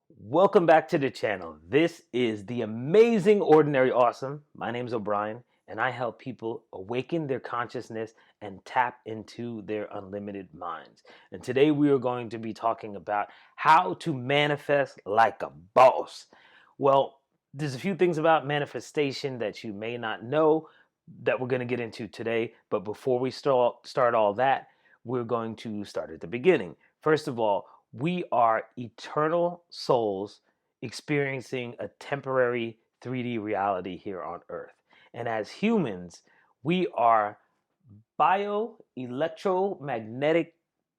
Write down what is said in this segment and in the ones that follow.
Welcome back to the channel. This is the Amazing Ordinary Awesome. My name is O'Brien, and I help people awaken their consciousness and tap into their unlimited minds. And today we are going to be talking about how to manifest like a boss. Well, there's a few things about manifestation that you may not know that we're going to get into today. But before we start all that, we're going to start at the beginning. First of all, we are eternal souls experiencing a temporary 3D reality here on Earth. And as humans, we are bioelectromagnetic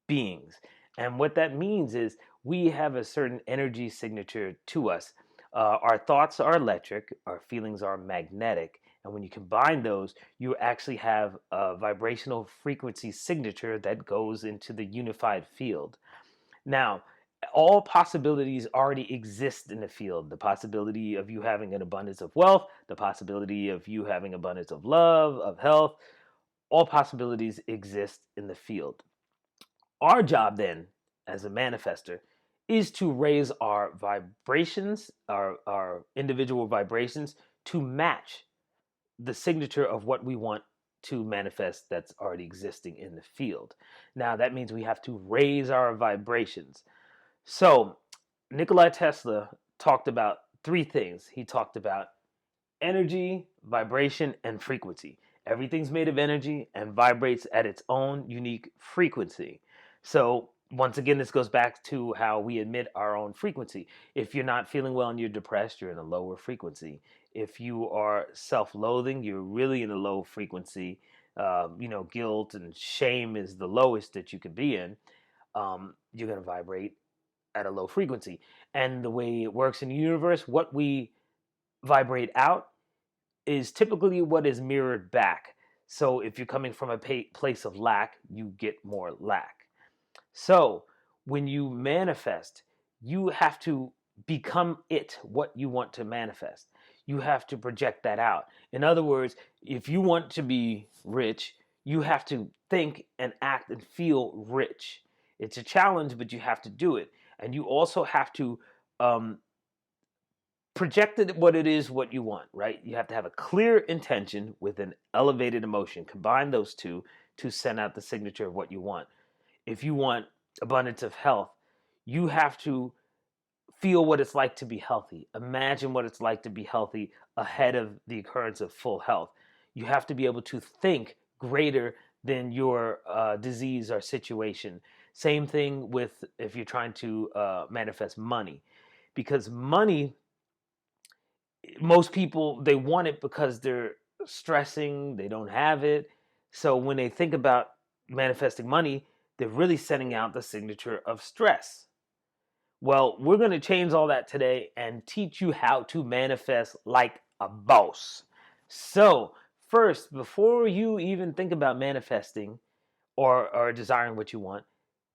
beings. And what that means is we have a certain energy signature to us. Our thoughts are electric, our feelings are magnetic. And when you combine those, you actually have a vibrational frequency signature that goes into the unified field. Now, all possibilities already exist in the field. The possibility of you having an abundance of wealth, the possibility of you having abundance of love, of health, all possibilities exist in the field. Our job then, as a manifester, is to raise our vibrations, our individual vibrations, to match the signature of what we want to manifest that's already existing in the field. Now, that means we have to raise our vibrations. So, Nikola Tesla talked about three things. He talked about energy, vibration, and frequency. Everything's made of energy and vibrates at its own unique frequency. So, once again, this goes back to how we emit our own frequency. If you're not feeling well and you're depressed, you're in a lower frequency. If you are self loathing, you're really in a low frequency. Guilt and shame is the lowest that you could be in. You're going to vibrate at a low frequency. And the way it works in the universe, what we vibrate out is typically what is mirrored back. So if you're coming from a place of lack, you get more lack. So when you manifest, you have to become what you want to manifest. You have to project that out. In other words, if you want to be rich, you have to think and act and feel rich. It's a challenge, but you have to do it. And you also have to um, projected what it is what you want, right? You have to have a clear intention with an elevated emotion. Combine those two to send out the signature of what you want. If you want abundance of health, you have to feel what it's like to be healthy. Imagine what it's like to be healthy ahead of the occurrence of full health. You have to be able to think greater than your disease or situation. Same thing with if you're trying to manifest money, because money, most people, they want it because they're stressing, they don't have it. So when they think about manifesting money, they're really sending out the signature of stress. Well, we're going to change all that today and teach you how to manifest like a boss. So first, before you even think about manifesting or desiring what you want,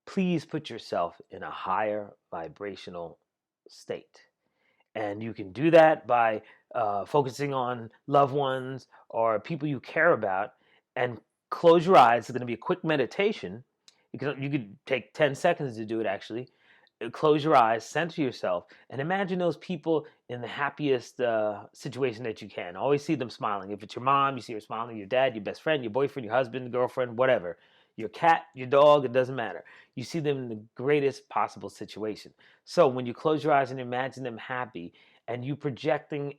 please put yourself in a higher vibrational state. And you can do that by focusing on loved ones or people you care about, and close your eyes. It's going to be a quick meditation. You could take 10 seconds to do it actually. Close your eyes, center yourself, and imagine those people in the happiest situation that you can. Always see them smiling. If it's your mom, you see her smiling, your dad, your best friend, your boyfriend, your husband, girlfriend, whatever. Your cat, your dog, it doesn't matter. You see them in the greatest possible situation. So when you close your eyes and imagine them happy, and you're projecting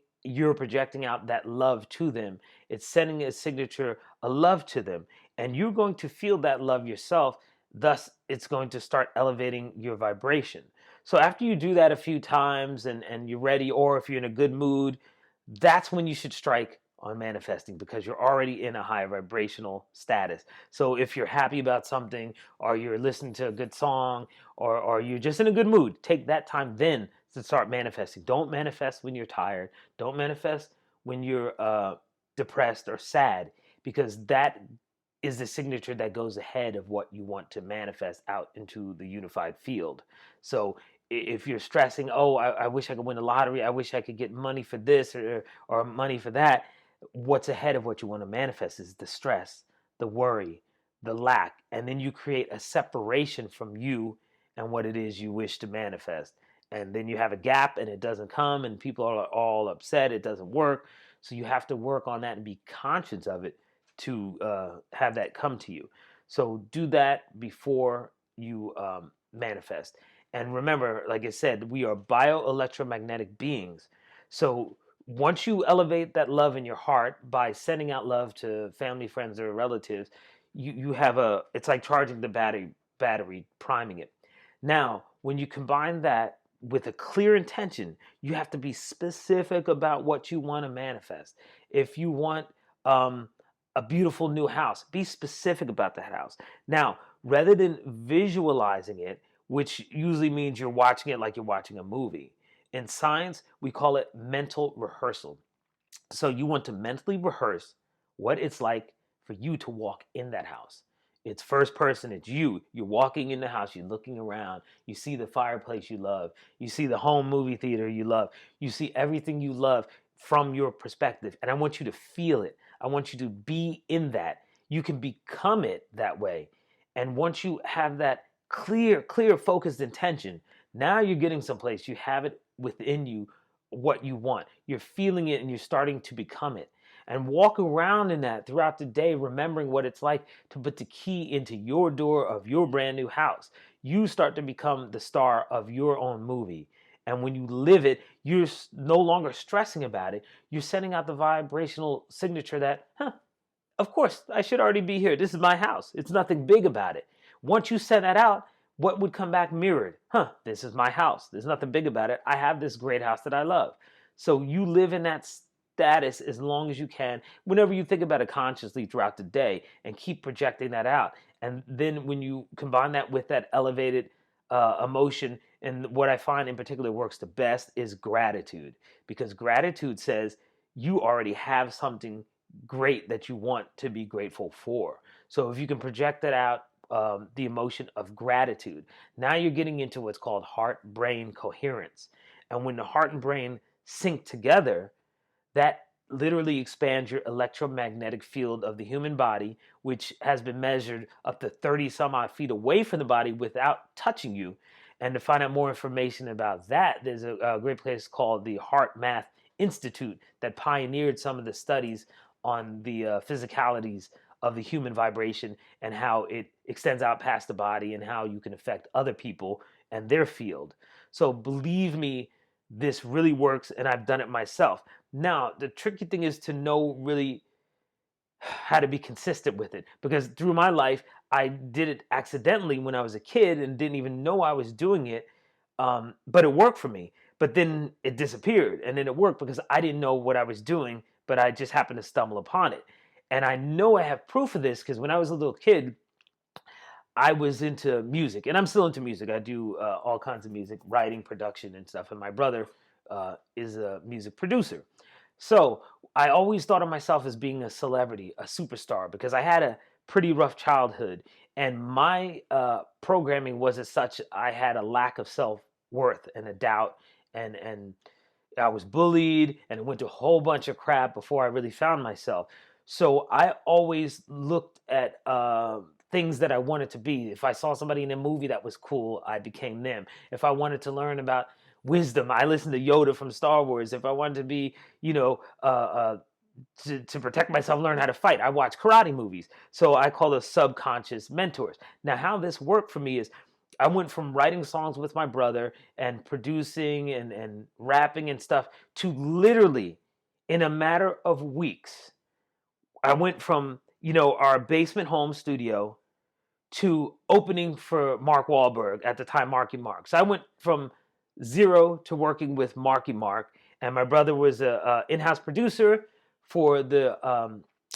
out that love to them, it's sending a signature, a love to them, and you're going to feel that love yourself. Thus, it's going to start elevating your vibration. So after you do that a few times and you're ready, or if you're in a good mood, that's when you should strike on manifesting, because you're already in a high vibrational status. So if you're happy about something, or you're listening to a good song, or you're just in a good mood, take that time then to start manifesting. Don't manifest when you're tired. Don't manifest when you're depressed or sad, because that is the signature that goes ahead of what you want to manifest out into the unified field. So if you're stressing, oh, I wish I could win the lottery, I wish I could get money for this or money for that, what's ahead of what you want to manifest is the stress, the worry, the lack. And then you create a separation from you and what it is you wish to manifest. and then you have a gap and it doesn't come, and people are all upset. It doesn't work. So you have to work on that and be conscious of it to have that come to you. So do that before you manifest. And remember, like I said, we are bioelectromagnetic beings. So once you elevate that love in your heart by sending out love to family, friends, or relatives, you have a, it's like charging the battery, priming it. Now, when you combine that with a clear intention, you have to be specific about what you want to manifest. If you want um, a beautiful new house, be specific about that house. Now, rather than visualizing it, which usually means you're watching it like you're watching a movie, in science, we call it mental rehearsal. So you want to mentally rehearse what it's like for you to walk in that house. It's first person, it's you. You're walking in the house, you're looking around, you see the fireplace you love, you see the home movie theater you love, you see everything you love from your perspective. And I want you to feel it. I want you to be in that. You can become it that way. And once you have that clear, focused intention, now you're getting someplace. You have it within you what you want. You're feeling it and you're starting to become it. And walk around in that throughout the day, remembering what it's like to put the key into your door of your brand new house. You start to become the star of your own movie. And when you live it, you're no longer stressing about it. You're sending out the vibrational signature that, of course, I should already be here. This is my house. It's nothing big about it. Once you send that out, what would come back mirrored? This is my house. There's nothing big about it. I have this great house that I love. So you live in that status as long as you can, whenever you think about it consciously throughout the day, and keep projecting that out. And then when you combine that with that elevated emotion, and what I find in particular works the best is gratitude, because gratitude says you already have something great that you want to be grateful for. So if you can project that out, the emotion of gratitude, now you're getting into what's called heart brain coherence. And when the heart and brain sync together, that literally expands your electromagnetic field of the human body, which has been measured up to 30 some odd feet away from the body without touching you. And to find out more information about that, there's a great place called the Heart Math Institute that pioneered some of the studies on the physicalities of the human vibration and how it extends out past the body and how you can affect other people and their field. So believe me, this really works, and I've done it myself. Now, the tricky thing is to know really how to be consistent with it, because through my life, I did it accidentally when I was a kid and didn't even know I was doing it. But it worked for me. But then it disappeared, and then it worked because I didn't know what I was doing, but I just happened to stumble upon it. And I know I have proof of this because when I was a little kid, I was into music, and I'm still into music. I do all kinds of music, writing, production, and stuff. And my brother is a music producer. So I always thought of myself as being a celebrity, a superstar, because I had a pretty rough childhood. And my programming was as such, I had a lack of self worth and a doubt. And I was bullied and I went to a whole bunch of crap before I really found myself. So I always looked at things that I wanted to be. If I saw somebody in a movie that was cool, I became them. If I wanted to learn about wisdom, I listened to Yoda from Star Wars. If I wanted to be, to protect myself, learn how to fight, I watch karate movies. So I call those subconscious mentors. Now, how this worked for me is I went from writing songs with my brother and producing and rapping and stuff to literally in a matter of weeks, I went from, our basement home studio to opening for Mark Wahlberg at the time, Marky Mark. So I went from zero to working with Marky Mark, and my brother was a in-house producer for the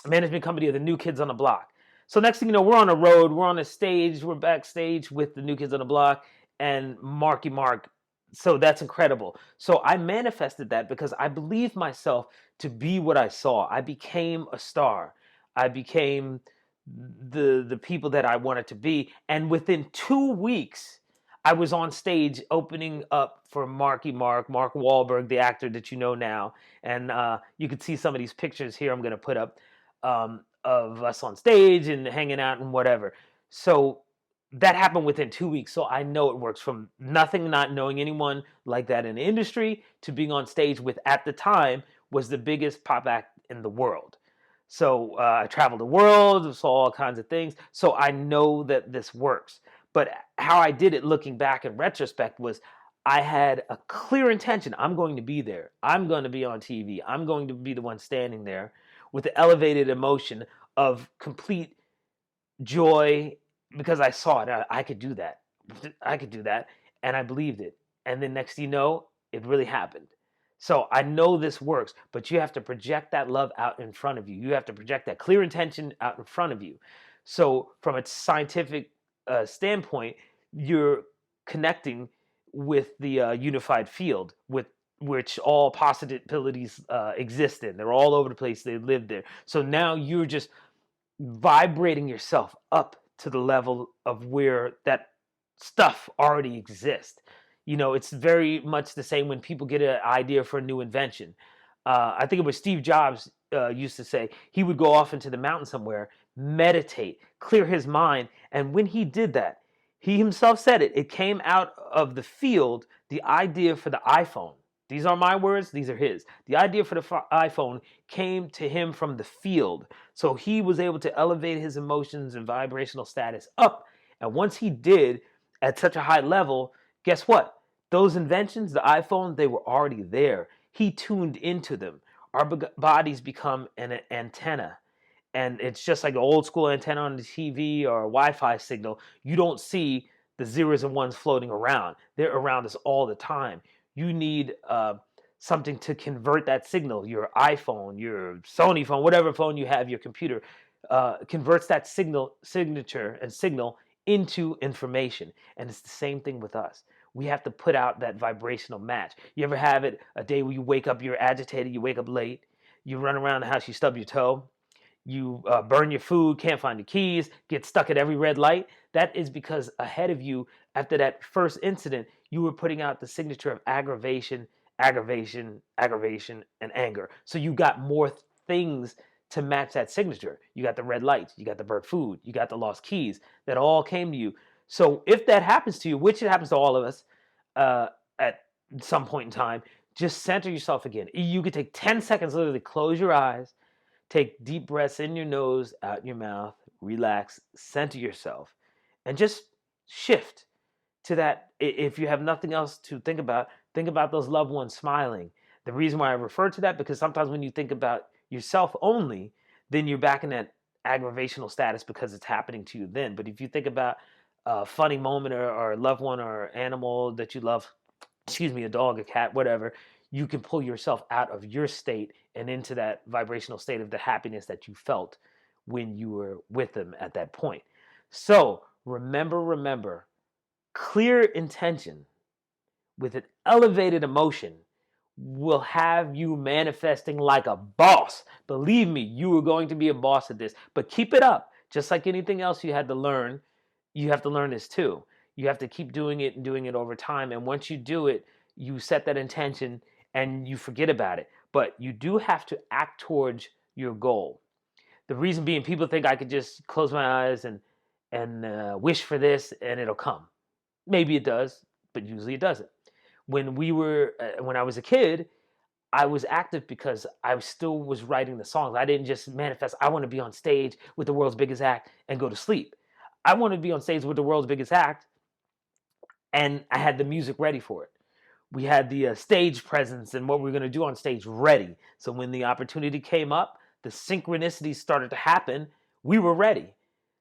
management company of the New Kids on the Block. So next thing you know, we're on a road, we're on a stage, we're backstage with the New Kids on the Block and Marky Mark. So that's incredible. So I manifested that because I believed myself to be what I saw. I became a star. I became the people that I wanted to be. And within 2 weeks, I was on stage opening up for Marky Mark, Mark Wahlberg, the actor that you know now. And you could see some of these pictures here I'm going to put up of us on stage and hanging out and whatever. So that happened within 2 weeks. So I know it works, from nothing, not knowing anyone like that in the industry, to being on stage with, at the time, was the biggest pop act in the world. So I traveled the world, saw all kinds of things. So I know that this works. But how I did it, looking back in retrospect, was I had a clear intention. I'm going to be there. I'm going to be on TV. I'm going to be the one standing there with the elevated emotion of complete joy, because I saw it. I could do that. I could do that. And I believed it. And then next thing you know, it really happened. So I know this works, but you have to project that love out in front of you. You have to project that clear intention out in front of you. So, from a scientific standpoint, you're connecting with the unified field, with which all possibilities exist in. They're all over the place. They live there. So now you're just vibrating yourself up to the level of where that stuff already exists. It's very much the same when people get an idea for a new invention. I think it was Steve Jobs used to say he would go off into the mountain somewhere, meditate, clear his mind. And when he did that, he himself said it came out of the field, the idea for the iPhone. These are my words, these are his. The idea for the iPhone came to him from the field. So he was able to elevate his emotions and vibrational status up. And once he did, at such a high level, guess what? Those inventions, the iPhone, they were already there. He tuned into them. Our bodies become an antenna. And it's just like an old school antenna on the TV or a Wi-Fi signal. You don't see the zeros and ones floating around. They're around us all the time. You need something to convert that signal. Your iPhone, your Sony phone, whatever phone you have, your computer, converts that signature and signal into information. And it's the same thing with us. We have to put out that vibrational match. You ever have it a day where you wake up, you're agitated, you wake up late, you run around the house, you stub your toe, you burn your food, can't find your keys, get stuck at every red light? That is because ahead of you, after that first incident, you were putting out the signature of aggravation, aggravation, aggravation, and anger. So you got more things to match that signature. You got the red lights, you got the burnt food, you got the lost keys, that all came to you. So if that happens to you, which it happens to all of us at some point in time, just center yourself again. You could take 10 seconds, literally close your eyes, take deep breaths in your nose, out your mouth, relax, center yourself, and just shift to that. If you have nothing else to think about those loved ones smiling. The reason why I refer to that, because sometimes when you think about yourself only, then you're back in that aggravational status because it's happening to you then. But if you think about a funny moment, or a loved one or animal that you love, excuse me, a dog, a cat, whatever, you can pull yourself out of your state and into that vibrational state of the happiness that you felt when you were with them at that point. So remember, clear intention with an elevated emotion will have you manifesting like a boss. Believe me, you are going to be a boss at this, but keep it up. Just like anything else you had to learn, you have to learn this too. You have to keep doing it and doing it over time. And once you do it, you set that intention and you forget about it. But you do have to act towards your goal. The reason being, people think I could just close my eyes and wish for this and it'll come. Maybe it does, but usually it doesn't. When I was a kid, I was active because I still was writing the songs. I didn't just manifest, I want to be on stage with the world's biggest act and go to sleep. I want to be on stage with the world's biggest act, and I had the music ready for it. We had the stage presence and what we were going to do on stage ready. So when the opportunity came up, the synchronicities started to happen, we were ready.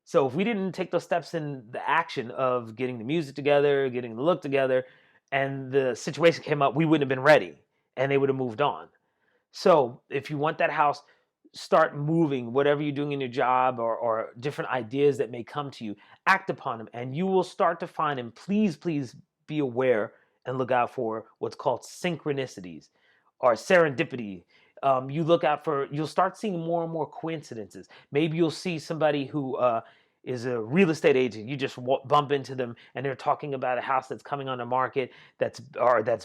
So if we didn't take those steps in the action of getting the music together, getting the look together, and the situation came up, we wouldn't have been ready and they would have moved on. So if you want that house, start moving, whatever you're doing in your job, or different ideas that may come to you, act upon them and you will start to find them. Please be aware and look out for what's called synchronicities or serendipity. You'll start seeing more and more coincidences. Maybe you'll see somebody who is a real estate agent. You just bump into them and they're talking about a house that's coming on the market, that's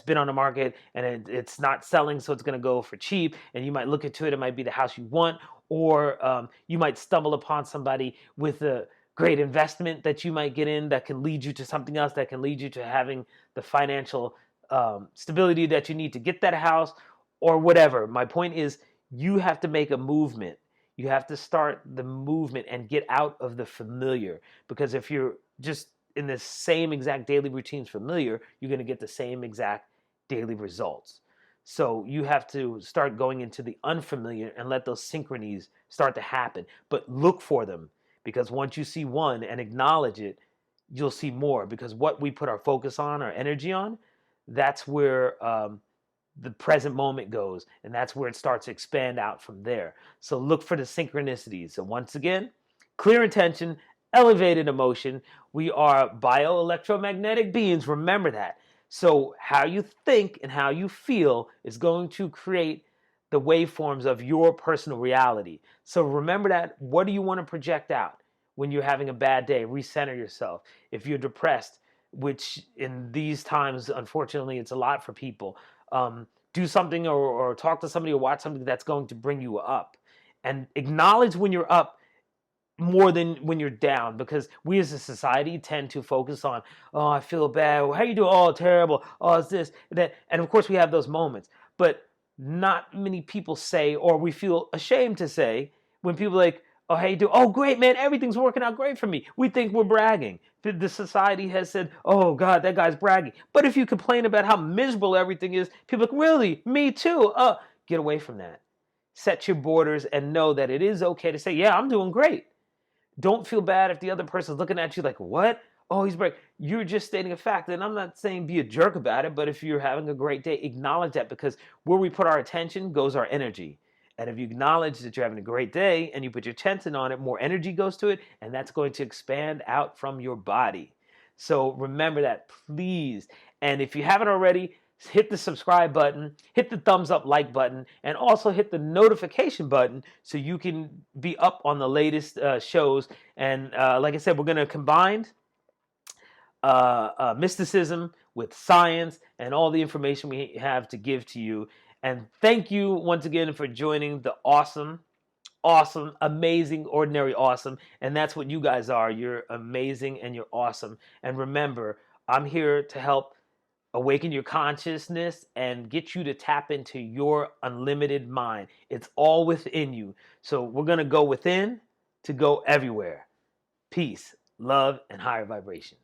been on the market, and it's not selling, so it's going to go for cheap. And you might look into it, it might be the house you want, or you might stumble upon somebody with a great investment that you might get in that can lead you to something else, that can lead you to having the financial stability that you need to get that house or whatever. My point is, you have to make a movement. You have to start the movement and get out of the familiar. Because if you're just in the same exact daily routines familiar, you're going to get the same exact daily results. So you have to start going into the unfamiliar and let those synchronies start to happen. But look for them, because once you see one and acknowledge it, you'll see more. Because what we put our focus on, our energy on, that's where the present moment goes, and that's where it starts to expand out from there. So look for the synchronicities. So once again, clear intention, elevated emotion. We are bioelectromagnetic beings. Remember that. So how you think and how you feel is going to create the waveforms of your personal reality. So remember that. What do you want to project out when you're having a bad day? Recenter yourself. If you're depressed, which in these times, unfortunately, it's a lot for people, do something or talk to somebody or watch something that's going to bring you up. And acknowledge when you're up more than when you're down, because we as a society tend to focus on, oh, I feel bad. How you doing? Oh, terrible. Oh, it's this, that. And of course, we have those moments. But not many people say, or we feel ashamed to say, when people are like, oh, how you do? Oh, great, man. Everything's working out great for me. We think we're bragging. The society has said, oh, God, that guy's bragging. But if you complain about how miserable everything is, people are like, really? Me too? Get away from that. Set your borders and know that it is okay to say, yeah, I'm doing great. Don't feel bad if the other person's looking at you like, what? Oh, he's break. You're just stating a fact. And I'm not saying be a jerk about it, but if you're having a great day, acknowledge that, because where we put our attention goes our energy. And if you acknowledge that you're having a great day and you put your attention on it, more energy goes to it, and that's going to expand out from your body. So remember that, please. And if you haven't already, hit the subscribe button, hit the thumbs up like button, and also hit the notification button so you can be up on the latest shows. And like I said, we're going to combine mysticism with science and all the information we have to give to you. And thank you once again for joining the awesome, amazing, ordinary awesome. And that's what you guys are. You're amazing and you're awesome. And remember, I'm here to help awaken your consciousness and get you to tap into your unlimited mind. It's all within you. So we're going to go within to go everywhere. Peace, love, and higher vibrations.